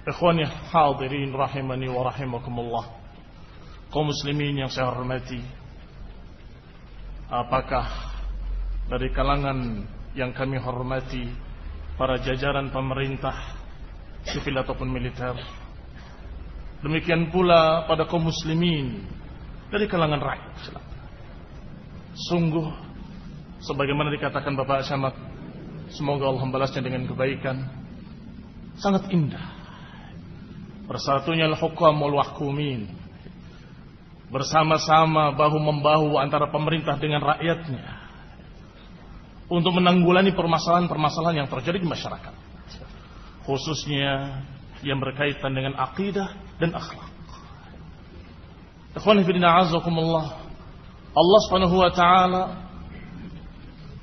Ikhwani hadirin rahimani wa rahimakumullah. Kaum muslimin yang saya hormati, apakah dari kalangan yang kami hormati para jajaran pemerintah sipil ataupun militer, demikian pula pada kaum muslimin dari kalangan rakyat, sungguh sebagaimana dikatakan Bapak Syamak, semoga Allah membalasnya dengan kebaikan, sangat indah bersatunya al-hukam wal wahkumin, bersama-sama bahu-membahu antara pemerintah dengan rakyatnya untuk menanggulangi permasalahan-permasalahan yang terjadi di masyarakat, khususnya yang berkaitan dengan akidah dan akhlak. Ikhwani fillah azakumullah, Allah Subhanahu wa taala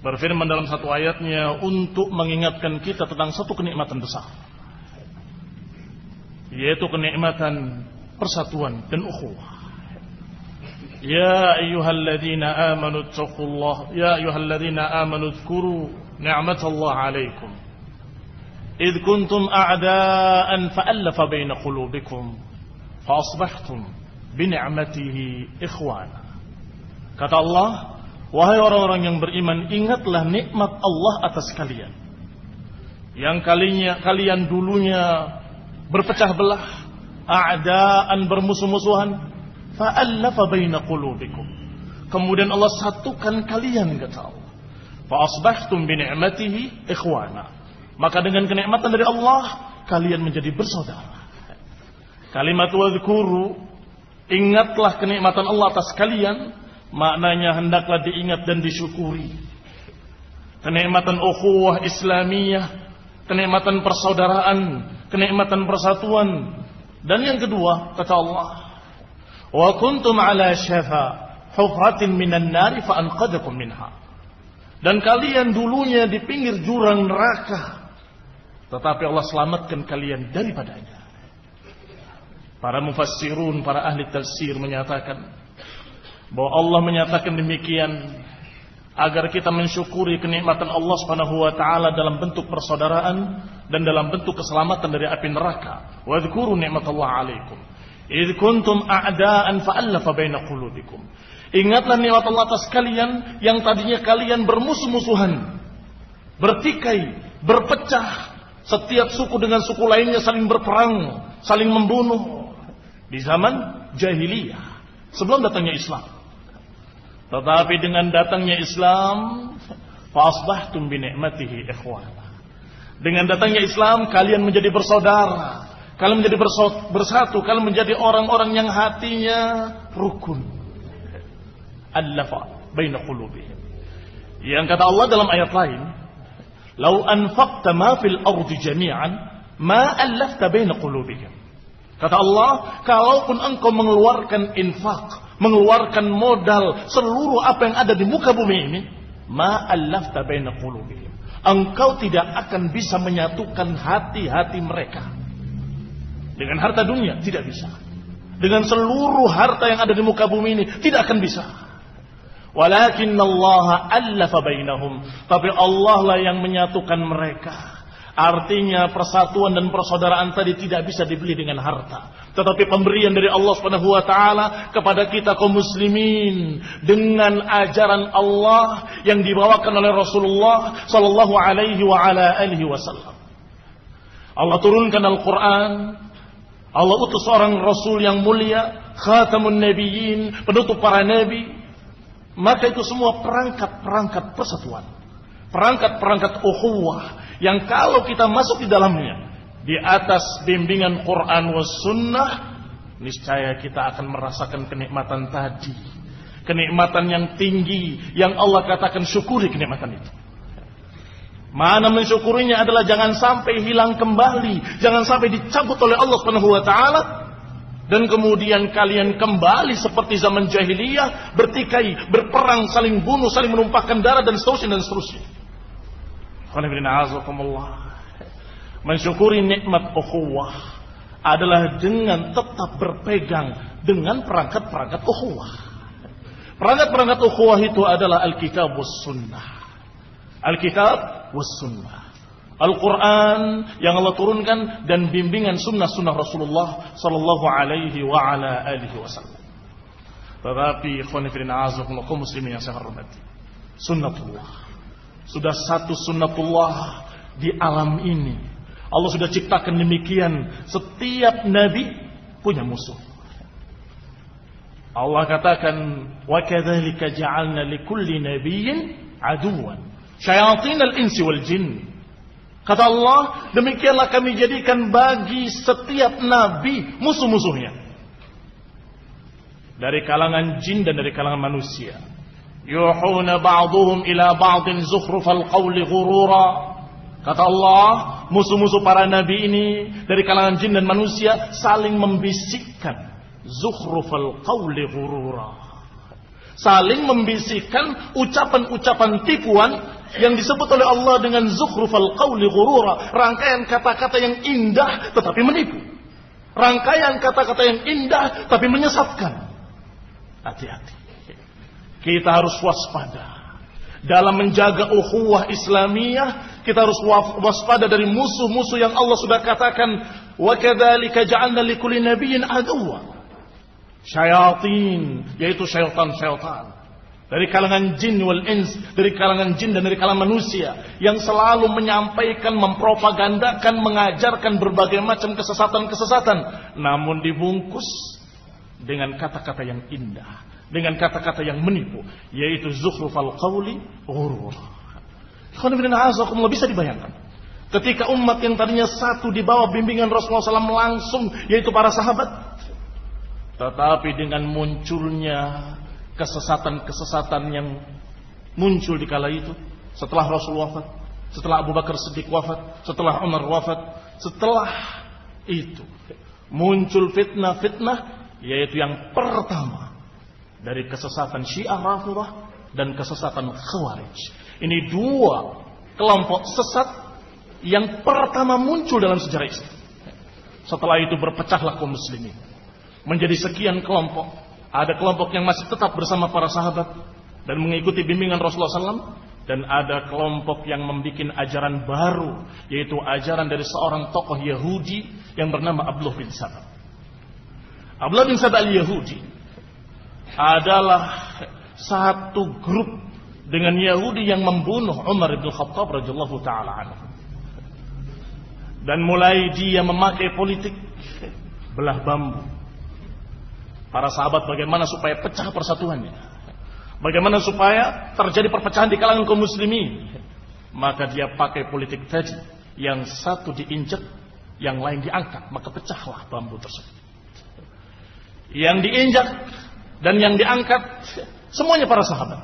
berfirman dalam satu ayatnya untuk mengingatkan kita tentang satu kenikmatan besar, yaitu kenikmatan persatuan dan ukhuwah. Ya ayyuhalladzina amanu taqullah, ya ayyuhalladzina amanu dzkuru ni'matallahi 'alaikum id kuntum a'daan fa'alafa baina qulubikum fa asbahtum bi ni'matihi ikhwana. Kata Allah, wahai orang-orang yang beriman, ingatlah nikmat Allah atas kalian yang kalian dulunya berpecah belah, a'daan, bermusuh-musuhan, fa'alafa baina qulubikum, kemudian Allah satukan kalian, kata Allah, fa asbahtum bi ni'matihi ikhwana, maka dengan kenikmatan dari Allah kalian menjadi bersaudara. Kalimat wadhkuru, ingatlah kenikmatan Allah atas kalian, maknanya hendaklah diingat dan disyukuri. Kenikmatan ukhuwah islamiyah, kenikmatan persaudaraan, kenikmatan persatuan. Dan yang kedua, kata Allah, wa kuntum ala syafa hufratin minan nari fa anqadakum minha, dan kalian dulunya di pinggir jurang neraka, tetapi Allah selamatkan kalian daripadanya. Para mufassirun, para ahli tafsir menyatakan bahwa Allah menyatakan demikian agar kita mensyukuri kenikmatan Allah Subhanahu wa taala dalam bentuk persaudaraan dan dalam bentuk keselamatan dari api neraka. Wa dzkuru ni'matallahi 'alaikum id kuntum a'daan fa'alafa baina qulubikum. Ingatlah nikmat Allah atas kalian yang tadinya kalian bermusuh-musuhan, bertikai, berpecah, setiap suku dengan suku lainnya saling berperang, saling membunuh di zaman jahiliyah sebelum datangnya Islam. Tetapi dengan datangnya Islam, fa asbahtum bi ni'matihi ikhwana. Dengan datangnya Islam kalian menjadi bersaudara, kalian menjadi bersatu, kalian menjadi orang-orang yang hatinya rukun. Allafa baina qulubihim. Yang kata Allah dalam ayat lain, "Lau anfaqta ma fil ardi jami'an ma allafta baina qulubihim." Kata Allah, kalaupun engkau mengeluarkan infak, mengeluarkan modal seluruh apa yang ada di muka bumi ini, ma allafta baina qulubihim, engkau tidak akan bisa menyatukan hati-hati mereka. Dengan harta dunia tidak bisa, dengan seluruh harta yang ada di muka bumi ini tidak akan bisa. Walakinnallaha allafa bainahum, tapi Allah lah yang menyatukan mereka. Artinya persatuan dan persaudaraan tadi tidak bisa dibeli dengan harta, tetapi pemberian dari Allah Subhanahu wa taala kepada kita kaum muslimin dengan ajaran Allah yang dibawakan oleh Rasulullah sallallahu alaihi wa ala alihi wasallam. Allah turunkan Al-Qur'an, Allah utus seorang rasul yang mulia, khatamun nabiyyin, penutup para nabi. Maka itu semua perangkat-perangkat persatuan, perangkat-perangkat ukhuwah yang kalau kita masuk di dalamnya di atas bimbingan Quran was sunnah, niscaya kita akan merasakan kenikmatan tadi, kenikmatan yang tinggi yang Allah katakan syukuri kenikmatan itu. Mana mensyukurinya adalah jangan sampai hilang kembali, jangan sampai dicabut oleh Allah Subhanahu wa taala dan kemudian kalian kembali seperti zaman jahiliyah, bertikai, berperang, saling bunuh, saling menumpahkan darah dan seterusnya dan seterusnya. Mensyukuri nikmat ukhuwah adalah dengan tetap berpegang dengan perangkat-perangkat ukhuwah. Perangkat-perangkat ukhuwah itu adalah Alkitab was sunnah. Alkitab was sunnah. Al-Quran yang Allah turunkan dan bimbingan sunnah-sunnah Rasulullah sallallahu alaihi wa ala alihi wasallam. Tetapi khonifidin a'azakumullah kaum muslimin yang saya hormati, sunnatullah, sudah satu sunnatullah di alam ini. Allah sudah ciptakan demikian, setiap nabi punya musuh. Allah katakan, wa kadzalika ja'alna likulli nabiyyin aduwan syayatinal insi wal jin. Kata Allah, demikianlah kami jadikan bagi setiap nabi musuh-musuhnya, dari kalangan jin dan dari kalangan manusia. Yuhuna ba'duhum ila ba'din zukhrufal qawli ghurura. Kata Allah, musuh-musuh para nabi ini dari kalangan jin dan manusia saling membisikkan zukhrufal qawli ghurura, saling membisikkan ucapan-ucapan tipuan yang disebut oleh Allah dengan zukhrufal qawli ghurura, rangkaian kata-kata yang indah tetapi menipu, rangkaian kata-kata yang indah tapi menyesatkan. Hati-hati, kita harus waspada dalam menjaga ukhuwah Islamiyah. Kita harus waspada dari musuh-musuh yang Allah sudah katakan, wa kadzalika ja'alna likulli nabiyyin aduwwan syayatin, yaitu syaitan-syaitan dari kalangan jin wal ins, dari kalangan jin dan dari kalangan manusia, yang selalu menyampaikan, mempropagandakan, mengajarkan berbagai macam kesesatan-kesesatan, namun dibungkus dengan kata-kata yang indah, dengan kata-kata yang menipu, yaitu zukhrufal qawli ghurur. Bisa dibayangkan ketika umat yang tadinya satu di bawah bimbingan Rasulullah SAW langsung, yaitu para sahabat, tetapi dengan munculnya kesesatan-kesesatan yang muncul di kala itu, setelah Rasul wafat, setelah Abu Bakar Siddiq wafat, setelah Umar wafat, setelah itu muncul fitnah-fitnah, yaitu yang pertama dari kesesatan Syiah Rafidhah dan kesesatan Khawarij. Ini dua kelompok sesat yang pertama muncul dalam sejarah Islam. Setelah itu berpecahlah kaum muslimin menjadi sekian kelompok. Ada kelompok yang masih tetap bersama para sahabat dan mengikuti bimbingan Rasulullah SAW, dan ada kelompok yang membuat ajaran baru, yaitu ajaran dari seorang tokoh Yahudi yang bernama Abdullah bin Saba. Abdullah bin Saba al-Yahudi adalah satu grup dengan Yahudi yang membunuh Umar bin Khattab radhiyallahu taala anhu. Dan mulai dia memakai politik belah bambu para sahabat, bagaimana supaya pecah persatuannya, bagaimana supaya terjadi perpecahan di kalangan kaum muslimin. Maka dia pakai politik tadi, yang satu diinjak, yang lain diangkat, maka pecahlah bambu tersebut. Yang diinjak dan yang diangkat semuanya para sahabat,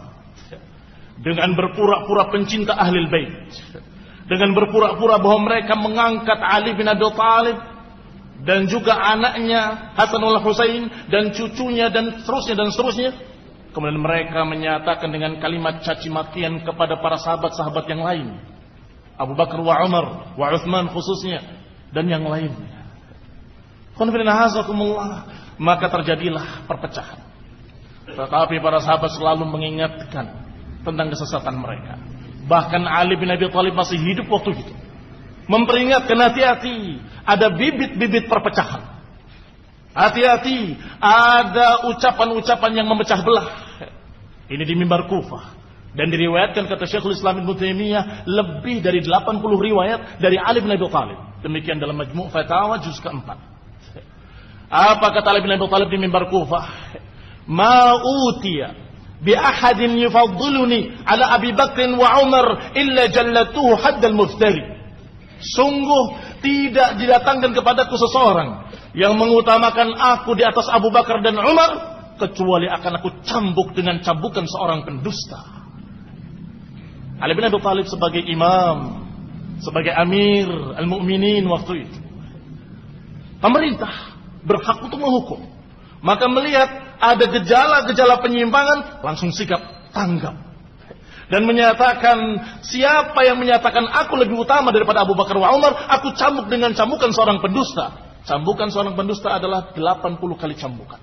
dengan berpura-pura pencinta Ahlul Bait, dengan berpura-pura bahwa mereka mengangkat Ali bin Abi Thalib dan juga anaknya Hasanul Husain dan cucunya dan seterusnya. Kemudian mereka menyatakan dengan kalimat caci makian kepada para sahabat-sahabat yang lain, Abu Bakar wa Umar wa Uthman khususnya, dan yang lainnya. Maka terjadilah perpecahan. Tetapi para sahabat selalu mengingatkan tentang kesesatan mereka. Bahkan Ali bin Abi Thalib masih hidup waktu itu, memperingatkan, hati-hati, ada bibit-bibit perpecahan. Hati-hati, ada ucapan-ucapan yang memecah belah. Ini di mimbar Kufah. Dan diriwayatkan, kata Syekhul Islam Ibnu Taimiyah, lebih dari 80 riwayat dari Ali bin Abi Thalib. Demikian dalam Majmu' Fatawa juz ke-4. Apa kata Ali bin Abi Thalib di mimbar Kufah? Ma utiya bi ahadin yufaddiluni ala Abi Bakr wa Umar illa jallatuhu haddal muftari. Sungguh tidak didatangkan kepadaku seseorang yang mengutamakan aku di atas Abu Bakar dan Umar, kecuali akan aku cambuk dengan cambukan seorang pendusta. Ali bin Abi Thalib sebagai imam, sebagai amir al-mu'minin waktu itu, pemerintah berhak untuk menghukum. Maka melihat ada gejala-gejala penyimpangan, langsung sikap tanggap dan menyatakan, siapa yang menyatakan aku lebih utama daripada Abu Bakar wa Umar, aku cambuk dengan cambukan seorang pendusta. Cambukan seorang pendusta adalah 80 kali cambukan.